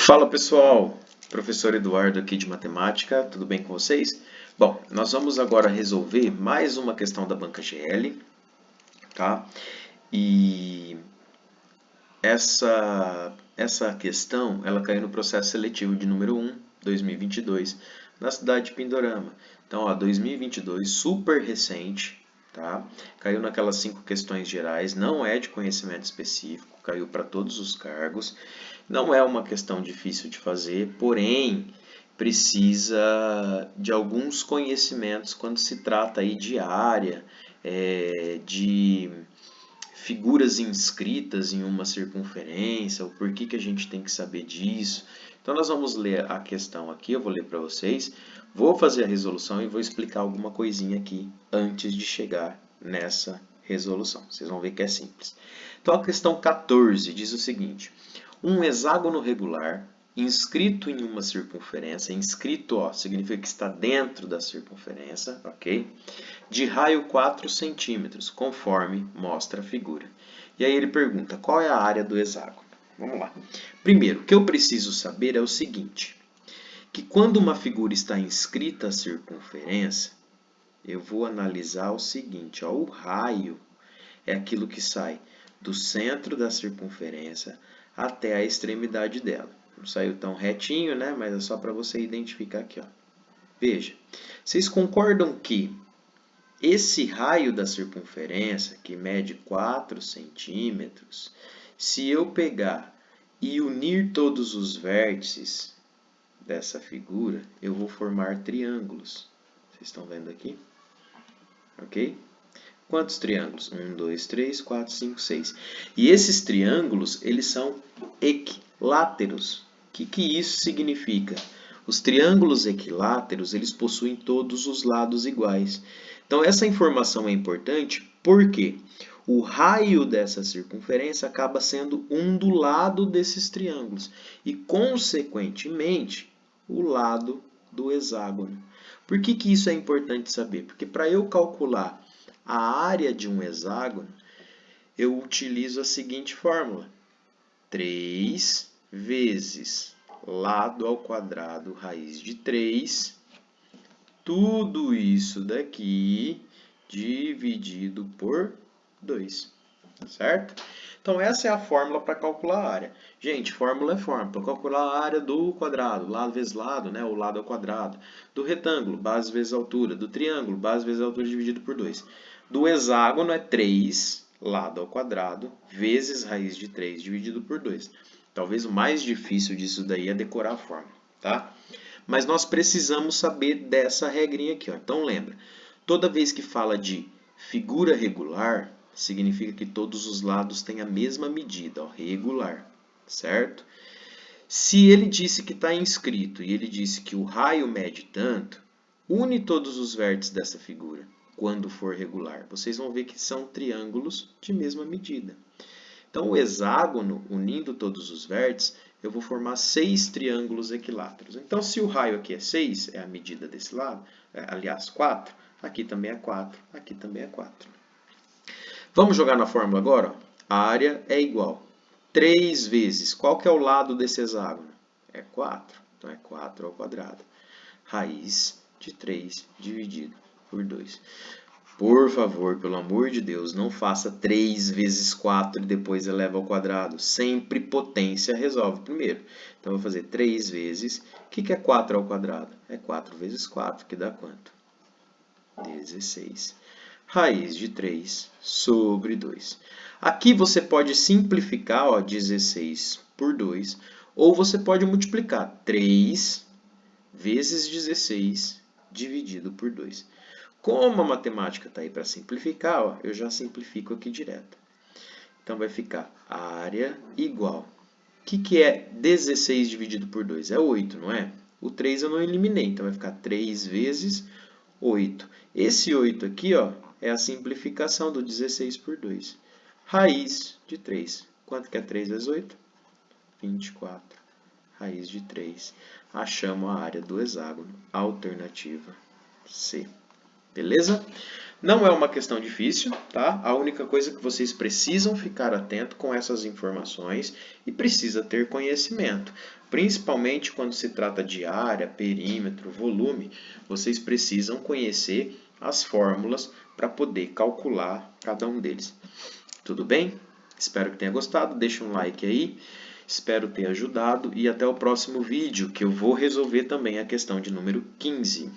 Fala pessoal, professor Eduardo aqui de matemática, tudo bem com vocês? Bom, nós vamos agora resolver mais uma questão da banca GL, tá? E essa questão, ela caiu no processo seletivo de número 1, 2022, na cidade de Pindorama. Então, ó, 2022, super recente, tá? Caiu naquelas 5 questões gerais, não é de conhecimento específico, caiu para todos os cargos. Não é uma questão difícil de fazer, porém precisa de alguns conhecimentos quando se trata aí de área, de figuras inscritas em uma circunferência, o porquê que a gente tem que saber disso. Então nós vamos ler a questão aqui, eu vou ler para vocês, vou fazer a resolução e vou explicar alguma coisinha aqui antes de chegar nessa resolução. Vocês vão ver que é simples. Então a questão 14 diz o seguinte: um hexágono regular inscrito em uma circunferência, inscrito, ó, significa que está dentro da circunferência, ok? De raio 4 centímetros, conforme mostra a figura. E aí ele pergunta, qual é a área do hexágono? Vamos lá. Primeiro, o que eu preciso saber é o seguinte, que quando uma figura está inscrita à circunferência, eu vou analisar o seguinte, ó, o raio é aquilo que sai do centro da circunferência até a extremidade dela. Não saiu tão retinho, né? Mas é só para você identificar aqui, ó. Veja, vocês concordam que esse raio da circunferência, que mede 4 centímetros, se eu pegar e unir todos os vértices dessa figura, eu vou formar triângulos. Vocês estão vendo aqui? Ok? Quantos triângulos? 1, 2, 3, 4, 5, 6. E esses triângulos, eles são equiláteros. O que isso significa? Os triângulos equiláteros, eles possuem todos os lados iguais. Então, essa informação é importante porque o raio dessa circunferência acaba sendo um do lado desses triângulos e, consequentemente, o lado do hexágono. Por que isso é importante saber? Porque para eu calcular a área de um hexágono, eu utilizo a seguinte fórmula: 3 vezes lado ao quadrado raiz de 3, tudo isso daqui dividido por 2, certo? Então, essa é a fórmula para calcular a área. Gente, fórmula é fórmula. Para calcular a área do quadrado, lado vezes lado, né? O lado ao quadrado. Do retângulo, base vezes altura. Do triângulo, base vezes altura dividido por 2. Do hexágono é 3, lado ao quadrado, vezes raiz de 3 dividido por 2. Talvez o mais difícil disso daí é decorar a fórmula, tá? Mas nós precisamos saber dessa regrinha aqui, ó. Então lembra, toda vez que fala de figura regular, significa que todos os lados têm a mesma medida, ó, regular, certo? Se ele disse que está inscrito e ele disse que o raio mede tanto, une todos os vértices dessa figura quando for regular. Vocês vão ver que são triângulos de mesma medida. Então, o hexágono, unindo todos os vértices, eu vou formar 6 triângulos equiláteros. Então, se o raio aqui é 6, é a medida desse lado, aliás, 4, aqui também é 4, aqui também é 4. Vamos jogar na fórmula agora? Ó. A área é igual. 3 vezes, qual que é o lado desse hexágono? É 4, então é 4 ao quadrado. Raiz de 3 dividido por 2. Por favor, pelo amor de Deus, não faça 3 vezes 4 e depois eleva ao quadrado. Sempre potência resolve primeiro. Então, eu vou fazer 3 vezes. O que é 4 ao quadrado? É 4 vezes 4, que dá quanto? 16. Raiz de 3 sobre 2. Aqui você pode simplificar, ó, 16 por 2, ou você pode multiplicar 3 vezes 16 dividido por 2. Como a matemática está aí para simplificar, ó, eu já simplifico aqui direto. Então, vai ficar área igual. O que é 16 dividido por 2? É 8, não é? O 3 eu não eliminei, então vai ficar 3 vezes 8. Esse 8 aqui, ó, é a simplificação do 16 por 2. Raiz de 3. Quanto que é 3 vezes 8? 24. Raiz de 3. Achamos a área do hexágono. Alternativa C. beleza? Não é uma questão difícil, tá? A única coisa que vocês precisam ficar atento com essas informações e precisa ter conhecimento. Principalmente quando se trata de área, perímetro, volume, vocês precisam conhecer as fórmulas para poder calcular cada um deles. Tudo bem? Espero que tenha gostado, deixa um like aí, espero ter ajudado e até o próximo vídeo que eu vou resolver também a questão de número 15.